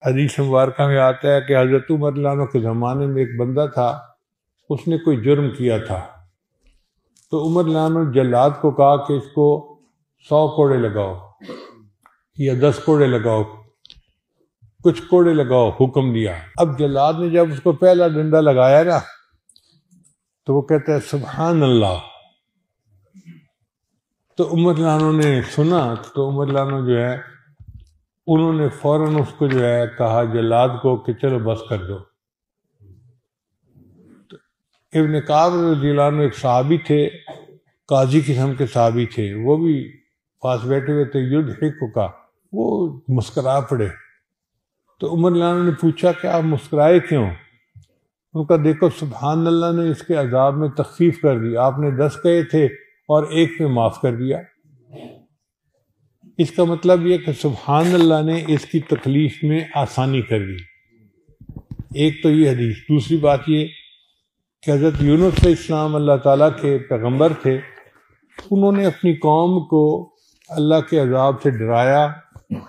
حدیث مبارکہ میں آتا ہے کہ حضرت عمر رضی اللہ عنہ کے زمانے میں ایک بندہ تھا، اس نے کوئی جرم کیا تھا، تو عمر رضی اللہ عنہ نے جلاد کو کہا کہ اس کو 100 کوڑے لگاؤ یا 10 کوڑے لگاؤ، کچھ کوڑے لگاؤ، حکم دیا۔ اب جلاد نے جب اس کو پہلا ڈنڈا لگایا نا تو وہ کہتا ہے سبحان اللہ۔ تو عمر رضی اللہ عنہ نے سنا تو عمر رضی اللہ عنہ جو ہے انہوں نے فوراً اس کو جو ہے کہا جلاد کو کہ چلو بس کر دو۔ تو ابن کعب رضی اللہ عنہ ایک صحابی تھے، قاضی قسم کے صحابی تھے، وہ بھی پاس بیٹھے ہوئے تھے، یضحک کا، وہ مسکرا پڑے۔ تو عمر رضی اللہ عنہ نے پوچھا کہ آپ مسکرائے کیوں؟ ان کا دیکھو سبحان اللہ نے اس کے عذاب میں تخفیف کر دی، آپ نے 10 کہے تھے اور 1 پہ معاف کر دیا۔ اس کا مطلب یہ کہ سبحان اللہ نے اس کی تکلیف میں آسانی کر دی۔ ایک تو یہ حدیث، دوسری بات یہ کہ حضرت یونس علیہ السلام اللہ تعالیٰ کے پیغمبر تھے، انہوں نے اپنی قوم کو اللہ کے عذاب سے ڈرایا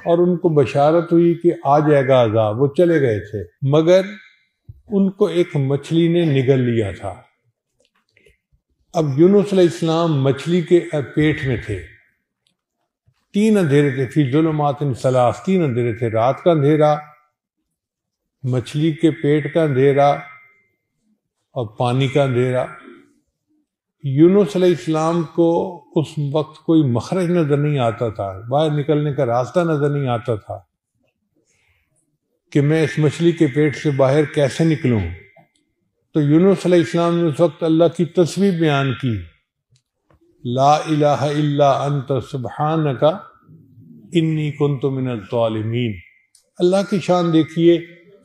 اور ان کو بشارت ہوئی کہ آ جائے گا عذاب، وہ چلے گئے تھے، مگر ان کو ایک مچھلی نے نگل لیا تھا۔ اب یونس علیہ السلام مچھلی کے پیٹ میں تھے، 3 اندھیرے تھے، فی ظلمات ثلاث، 3 اندھیرے تھے، رات کا اندھیرا، مچھلی کے پیٹ کا اندھیرا اور پانی کا اندھیرا۔ یونس علیہ السلام کو اس وقت کوئی مخرج نظر نہیں آتا تھا، باہر نکلنے کا راستہ نظر نہیں آتا تھا کہ میں اس مچھلی کے پیٹ سے باہر کیسے نکلوں۔ تو یونس علیہ السلام نے اس وقت اللہ کی تسبیح بیان کی، لا الہ الا انت سبحانک انی کنت من الظالمین۔ اللہ کی شان دیکھیے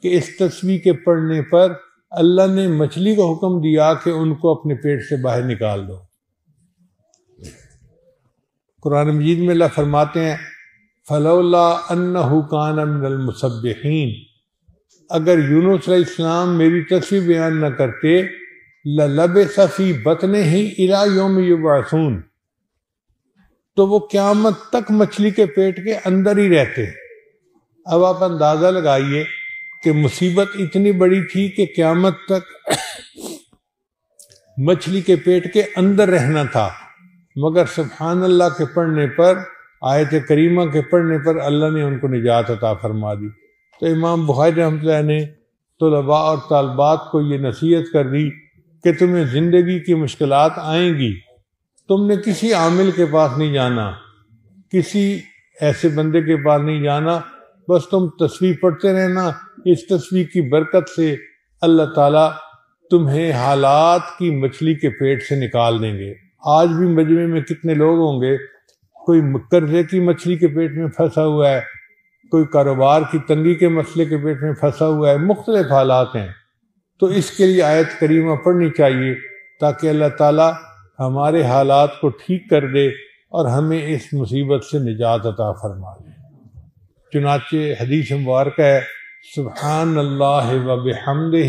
کہ اس تسبیح کے پڑھنے پر اللہ نے مچھلی کو حکم دیا کہ ان کو اپنے پیٹ سے باہر نکال دو۔ قرآن مجید میں اللہ فرماتے ہیں فلولا انہ کان من المسبحین، اگر یونس علیہ السلام میری تسبیح بیان نہ کرتے للبث فی بطنہ الی یوم یبعثون، تو وہ قیامت تک مچھلی کے پیٹ کے اندر ہی رہتے۔ اب آپ اندازہ لگائیے کہ مصیبت اتنی بڑی تھی کہ قیامت تک مچھلی کے پیٹ کے اندر رہنا تھا، مگر سبحان اللہ کے پڑھنے پر، آیت کریمہ کے پڑھنے پر اللہ نے ان کو نجات عطا فرما دی۔ تو امام بخاری رحمۃ اللہ نے طلباء اور طالبات کو یہ نصیحت کر دی کہ تمہیں زندگی کی مشکلات آئیں گی، تم نے کسی عامل کے پاس نہیں جانا، کسی ایسے بندے کے پاس نہیں جانا، بس تم تسبیح پڑھتے رہنا، اس تسبیح کی برکت سے اللہ تعالیٰ تمہیں حالات کی مچھلی کے پیٹ سے نکال دیں گے۔ آج بھی مجمع میں کتنے لوگ ہوں گے، کوئی قرضے کی مچھلی کے پیٹ میں پھنسا ہوا ہے، کوئی کاروبار کی تنگی کے مسئلے کے پیٹ میں پھنسا ہوا ہے، مختلف حالات ہیں۔ تو اس کے لیے آیت کریمہ پڑھنی چاہیے تاکہ اللہ تعالیٰ ہمارے حالات کو ٹھیک کر دے اور ہمیں اس مصیبت سے نجات عطا فرما دے۔ چنانچہ حدیث مبارکہ ہے سبحان اللہ و بحمدہ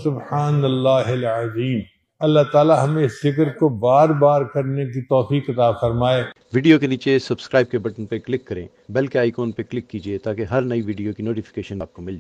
سبحان اللہ العظیم۔ اللہ تعالیٰ ہمیں اس ذکر کو بار بار کرنے کی توفیق عطا فرمائے۔ ویڈیو کے نیچے سبسکرائب کے بٹن پہ کلک کریں، بیل کے آئیکن پہ کلک کیجئے تاکہ ہر نئی ویڈیو کی نوٹیفیکیشن آپ کو مل جائے۔